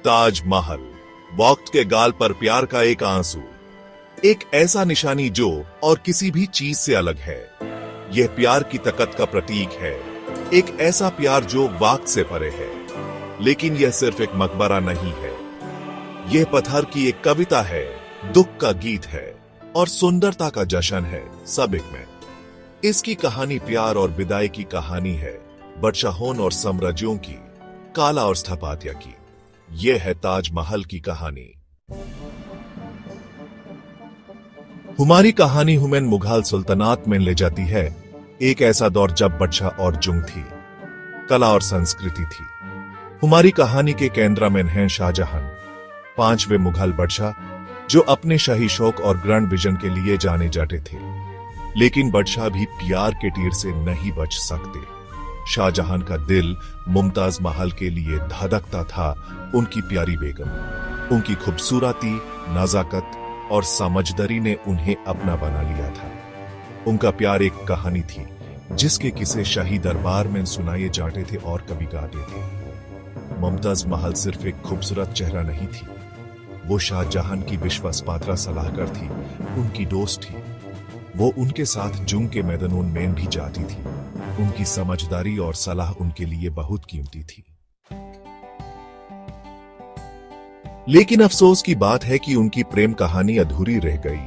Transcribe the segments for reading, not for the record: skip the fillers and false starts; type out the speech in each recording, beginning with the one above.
ताजमहल, वक्त के गाल पर प्यार का एक आंसू, एक ऐसा निशानी जो और किसी भी चीज से अलग है। यह प्यार की ताकत का प्रतीक है, एक ऐसा प्यार जो वक्त से परे है। लेकिन यह सिर्फ एक मकबरा नहीं है, यह पत्थर की एक कविता है, दुख का गीत है और सुंदरता का जश्न है, सब एक में। इसकी कहानी प्यार और विदाई की कहानी है, बादशाहों और साम्राज्यों की, कला और स्थापत्य की। यह है ताजमहल की कहानी। हमारी कहानी हमें मुगल सुल्तानात में ले जाती है, एक ऐसा दौर जब बादशाह और जुंग थी, कला और संस्कृति थी। हमारी कहानी के केंद्र में हैं शाहजहां, पांचवें मुगल बादशाह, जो अपने शाही शौक और ग्रैंड विजन के लिए जाने जाते थे। लेकिन बादशाह भी प्यार के तीर से नहीं बच सकते। शाहजहां का दिल मुमताज महल के लिए धड़कता था। उनकी प्यारी बेगम, उनकी खूबसूरती, नजाकत और समझदारी ने उन्हें अपना बना लिया था। उनका प्यार एक कहानी थी जिसके किस्से शाही दरबार में सुनाए जाते थे और कवि गाते थे। मुमताज महल सिर्फ एक खूबसूरत चेहरा नहीं थी, वो शाहजहां की विश्वासपात्र सलाहकार थी, उनकी दोस्त थी। वो उनके साथ जुंग के मैदानों में भी जाती थी। उनकी समझदारी और सलाह उनके लिए बहुत कीमती थी। लेकिन अफसोस की बात है कि उनकी प्रेम कहानी अधूरी रह गई।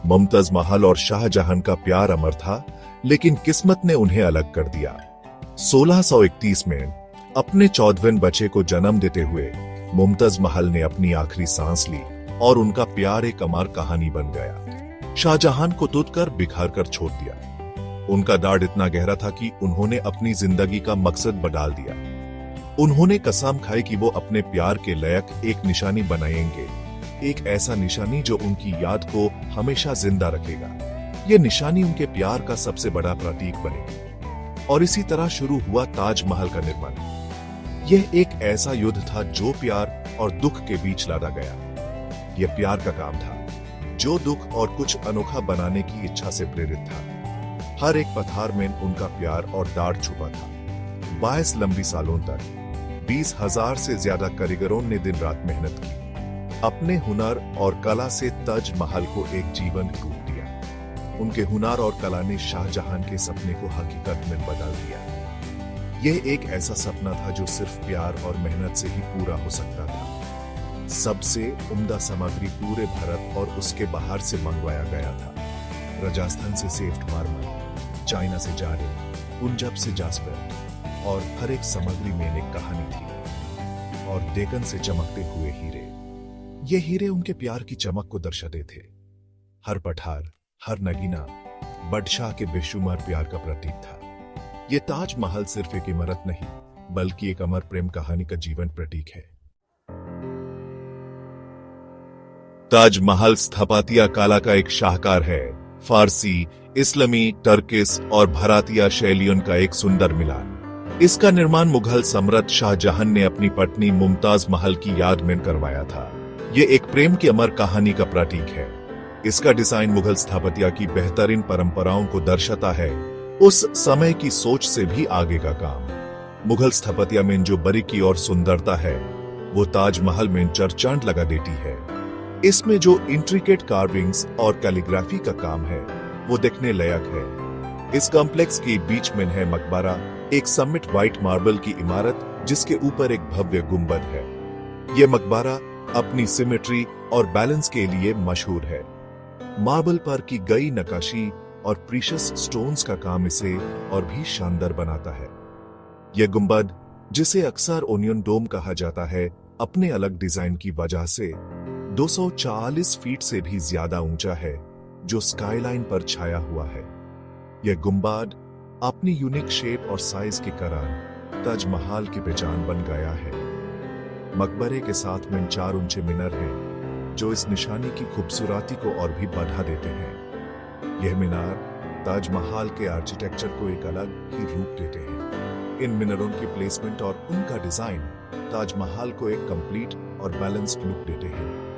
मुमताज महल और शाहजहां का प्यार अमर था, लेकिन किस्मत ने उन्हें अलग कर दिया। 1631 में अपने 14वें बच्चे को जन्म देते हुए मुमताज महल ने अपनी आखिरी सांस ली और उनका प्यार एक अमर कहानी बन गया। शाहजहां को तुद कर बिखार कर छोड़ दिया। उनका दर्द इतना गहरा था कि उन्होंने अपनी जिंदगी का मकसद बदल दिया। उन्होंने कसम खाई कि वो अपने प्यार के लायक एक निशानी बनाएंगे, एक ऐसा निशानी जो उनकी याद को हमेशा जिंदा रखेगा। ये निशानी उनके प्यार का सबसे बड़ा प्रतीक बनेगी। और इसी तरह शुरू हुआ ताजमहल का निर्माण। यह एक ऐसा युद्ध था जो प्यार और दुख के बीच लड़ा गया। यह प्यार का काम था जो दुख और कुछ अनोखा बनाने की इच्छा से प्रेरित था। हर एक पत्थर में उनका प्यार और दर्द छुपा था। 22 लंबी सालों तक 20,000 से ज्यादा कारीगरों ने दिन रात मेहनत की। अपने हुनर और कला से ताजमहल को एक जीवंत रूप दिया। उनके हुनर और कला ने शाहजहां के सपने को हकीकत में बदल दिया। यह एक ऐसा सपना था जो सिर्फ प्यार और मेहनत से ही पूरा हो सकता था। सबसे उम्दा सामग्री पूरे भारत और उसके बाहर से मंगवाया गया था। राजस्थान से सेफ्ट मार्बल, चाइना से जारे, पंजाब से जास्पर और हर एक सामग्री में एक कहानी थी। और डेकन से चमकते हुए हीरे। ये हीरे उनके प्यार की चमक को दर्शाते थे। हर पठार, हर नगीना बादशाह के बेशुमार प्यार का प्रतीक था। ये ताजमहल सिर्फ एक इमारत नहीं, बल्कि एक अमर प्रेम कहानी का जीवन प्रतीक है। ताजमहल स्थापत्य कला का एक शाहकार है। फारसी, इस्लामी, टर्किश और भारतीय शैलियों का एक सुंदर मिलान। इसका निर्माण मुगल सम्राट शाहजहां ने अपनी पत्नी मुमताज महल की याद में करवाया था। यह एक प्रेम की अमर कहानी का प्रतीक है। इसका डिजाइन मुगल स्थापत्य की बेहतरीन परंपराओं को दर्शाता है, उस समय की सोच से भी आगे का काम। मुगल स्थापत्य में जो बारीकी और सुंदरता है, वो ताजमहल में चांद लगा देती है। इसमें जो इंट्रिकेट कार्विंग्स और कैलीग्राफी का काम है, वो देखने लायक है। इस कॉम्प्लेक्स के बीच में है मकबरा, एक समिट व्हाइट मार्बल की इमारत जिसके ऊपर एक भव्य गुंबद है। यह मकबरा अपनी सिमेट्री और बैलेंस के लिए मशहूर है। मार्बल पर की गई नक्काशी और प्रीशियस स्टोन्स का काम इसे और भी शानदार बनाता है। यह गुंबद, जिसे अक्सर ओनियन डोम कहा जाता है, अपने अलग डिजाइन की वजह से 240 फीट से भी ज्यादा ऊंचा है, जो स्काईलाइन पर छाया हुआ है। यह गुंबद अपनी यूनिक शेप और साइज के कारण ताजमहल की पहचान बन गया है। मकबरे के साथ में 4 ऊंचे मीनार हैं, जो इस निशानी की खूबसूरती को और भी बढ़ा देते हैं। यह मीनार ताजमहल के आर्किटेक्चर को एक अलग ही रूप देते हैं। इन मीनारों की प्लेसमेंट और उनका डिजाइन ताजमहल को एक कंप्लीट और बैलेंस्ड लुक देते हैं।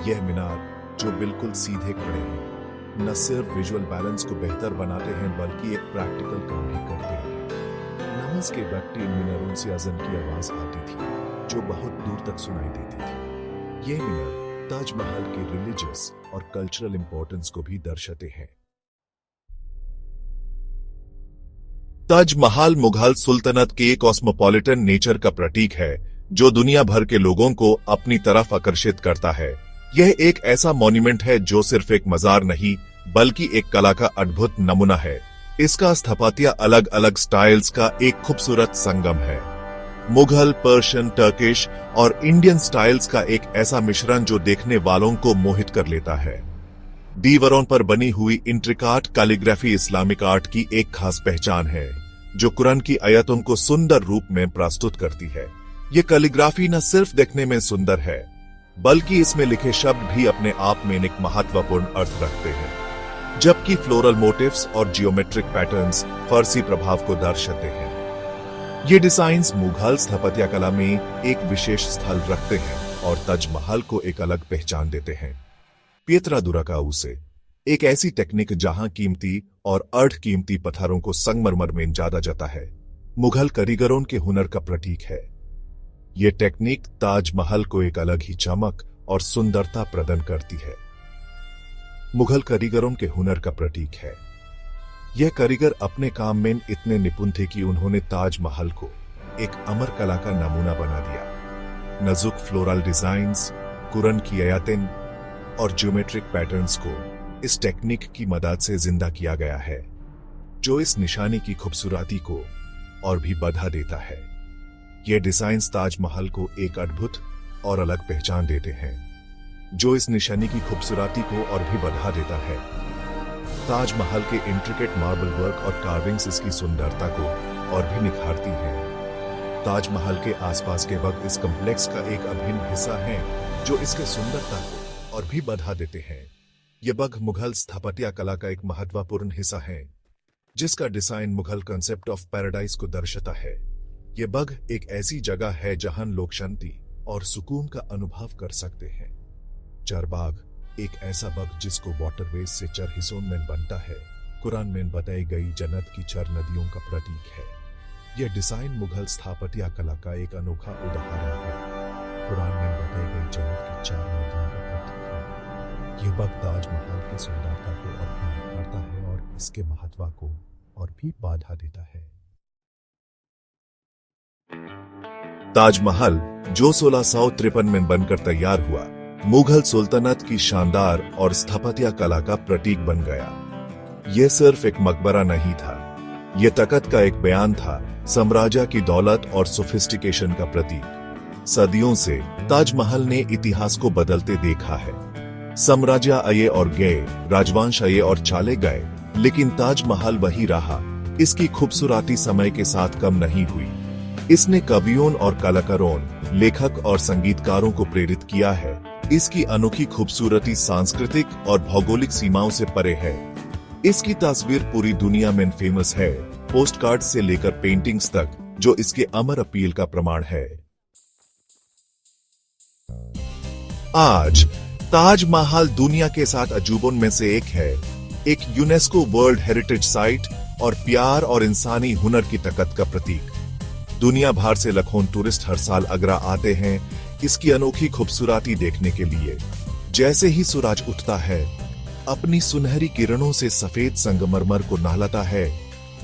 यह मीनार, जो बिल्कुल सीधे खड़े हैं, न सिर्फ विजुअल बैलेंस को बेहतर बनाते हैं, बल्कि एक प्रैक्टिकल काम भी करते हैं। महज के वक्त इन मीनारों से अज़न की आवाज आती थी जो बहुत दूर तक सुनाई देती थी। ये मीनार ताजमहल की रिलीजियस और कल्चरल इंपॉर्टेंस को भी दर्शाते हैं। ताजमहल मुगल सुल्तनत के कॉस्मोपॉलिटन नेचर का प्रतीक है जो दुनिया भर के लोगों को अपनी तरफ आकर्षित करता है। यह एक ऐसा मॉन्यूमेंट है जो सिर्फ एक मजार नहीं बल्कि एक कला का अद्भुत नमूना है। इसका स्थापत्य अलग अलग स्टाइल्स का एक खूबसूरत संगम है। मुगल, पर्शियन, टर्किश और इंडियन स्टाइल्स का एक ऐसा मिश्रण जो देखने वालों को मोहित कर लेता है। दीवारों पर बनी हुई इंट्रिकाट कैलीग्राफी इस्लामिक आर्ट की एक खास पहचान है जो कुरान की आयतों को सुंदर रूप में प्रस्तुत करती है। ये कैलीग्राफी न सिर्फ देखने में सुंदर है बल्कि इसमें लिखे शब्द भी अपने आप में एक महत्वपूर्ण अर्थ रखते हैं, जबकि फ्लोरल मोटिव्स और जियोमेट्रिक पैटर्न्स फारसी प्रभाव को दर्शाते हैं। ये डिजाइन्स मुगल स्थापत्य कला में एक विशेष स्थल रखते हैं और ताजमहल को एक अलग पहचान देते हैं। पीतरा दुराका उसे एक ऐसी टेक्निक जहां कीमती और अर्ध कीमती पत्थरों को संगमरमर में जादा जाता है, मुगल कारीगरों के हुनर का प्रतीक है। यह टेक्निक ताजमहल को एक अलग ही चमक और सुंदरता प्रदान करती है। मुगल कारीगरों के हुनर का प्रतीक है। यह कारीगर अपने काम में इतने निपुण थे कि उन्होंने ताजमहल को एक अमर कला का नमूना बना दिया। नाजुक फ्लोरल डिजाइन्स, कुरान की आयतें और ज्योमेट्रिक पैटर्न्स को इस टेक्निक की मदद से जिंदा किया गया है, जो इस निशानी की खूबसूरती को और भी बढ़ा देता है। ये डिजाइन्स ताजमहल को एक अद्भुत और अलग पहचान देते हैं, जो इस निशानी की खूबसूरती को और भी बढ़ा देता है। ताजमहल के इंट्रिकेट मार्बल वर्क और कार्विंग्स इसकी सुंदरता को और भी निखारती हैं। ताजमहल के आसपास के बाग इस कॉम्प्लेक्स का एक अभिन्न हिस्सा है जो इसके सुंदरता को और भी बढ़ा देते हैं। ये बाग मुगल स्थापत्य कला का एक महत्वपूर्ण हिस्सा है, जिसका design Mughal concept of paradise को दर्शाता है। ये बाग एक ऐसी जगह है जहां लोग शांति और सुकून का अनुभव कर सकते हैं। चरबाग एक ऐसा बाग जिसको वाटरवेज से 4 हिस्सों में बनता है, कुरान में बताई गई जन्नत की 4 नदियों का प्रतीक है। यह डिजाइन मुगल स्थापत्य कला का एक अनोखा उदाहरण है। कुरान में बताई गई जन्नत की 4 नदियों का प्रतीक है। यह बाग ताजमहल की सुंदरता को और भी निखारता है और इसके महत्व को और भी बढ़ा देता है। ताजमहल जो 1653 में बनकर तैयार हुआ, मुगल सुल्तनत की शानदार और स्थापत्य कला का प्रतीक बन गया। यह सिर्फ एक मकबरा नहीं था, यह तकत का एक बयान था, साम्राज्य की दौलत और सोफिस्टिकेशन का प्रतीक। सदियों से ताजमहल ने इतिहास को बदलते देखा है। साम्राज्य आए और गए, राजवंश आए और चले गए, लेकिन ताजमहल वही रहा। इसकी खूबसूरती समय के साथ कम नहीं हुई। इसने कवियों और कलाकारों, लेखक और संगीतकारों को प्रेरित किया है। इसकी अनोखी खूबसूरती सांस्कृतिक और भौगोलिक सीमाओं से परे है। इसकी तस्वीर पूरी दुनिया में फेमस है, पोस्टकार्ड से लेकर पेंटिंग्स तक, जो इसके अमर अपील का प्रमाण है। आज ताजमहल दुनिया के 7 अजूबों में से एक है, एक यूनेस्को वर्ल्ड हेरिटेज साइट और प्यार और इंसानी हुनर की ताकत का प्रतीक। दुनिया भर से लाखों टूरिस्ट हर साल आगरा आते हैं इसकी अनोखी खूबसूरती देखने के लिए। जैसे ही सूरज उठता है, अपनी सुनहरी किरणों से सफेद संगमरमर को नहलाता है,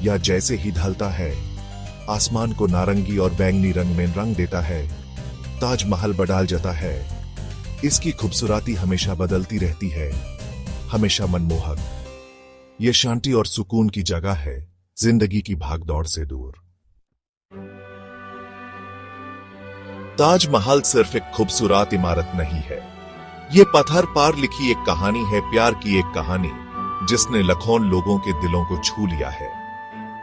या जैसे ही ढलता है, आसमान को नारंगी और बैंगनी रंग में रंग देता है, ताजमहल बदल जाता है। इसकी खूबसूरती हमेशा बदलती रहती है, हमेशा मनमोहक। यह शांति और सुकून की जगह है, जिंदगी की भागदौड़ से दूर। ताजमहल सिर्फ एक खूबसूरत इमारत नहीं है, ये पत्थर पर लिखी एक कहानी है, प्यार की एक कहानी जिसने लाखों लोगों के दिलों को छू लिया है।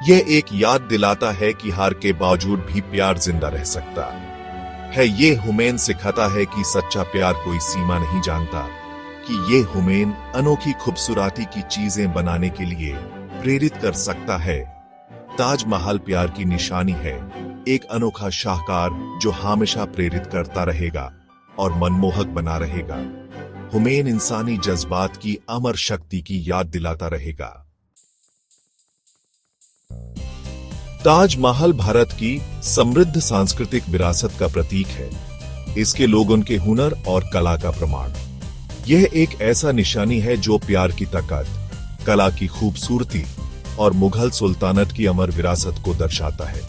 यह एक याद दिलाता है कि हार के बावजूद भी प्यार जिंदा रह सकता है। ये हुमैन सिखाता है कि सच्चा प्यार कोई सीमा नहीं जानता, कि ये हुमैन अनोखी खूबसूरती की चीजें बनाने के लिए प्रेरित कर सकता है। ताजमहल प्यार की निशानी है, एक अनोखा शाहकार जो हमेशा प्रेरित करता रहेगा और मनमोहक बना रहेगा। हुमैन इंसानी जज्बात की अमर शक्ति की याद दिलाता रहेगा। ताजमहल भारत की समृद्ध सांस्कृतिक विरासत का प्रतीक है। इसके लोगों के हुनर और कला का प्रमाण। यह एक ऐसा निशानी है जो प्यार की ताकत, कला की खूबसूरती और मुगल सुल्तानत की अमर विरासत को दर्शाता है।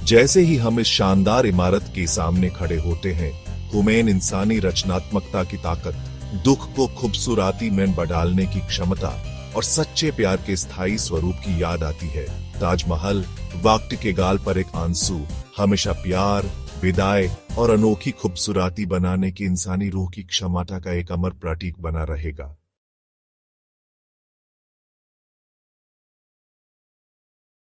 जैसे ही हम इस शानदार इमारत के सामने खड़े होते हैं, हमें इंसानी रचनात्मकता की ताकत, दुख को खूबसूरती में बदलने की क्षमता और सच्चे प्यार के स्थायी स्वरूप की याद आती है। ताजमहल वक्त के गाल पर एक आंसू, हमेशा प्यार, विदाई और अनोखी खूबसूरती बनाने की इंसानी रूह की क्षमता का एक अमर प्रतीक बना रहेगा।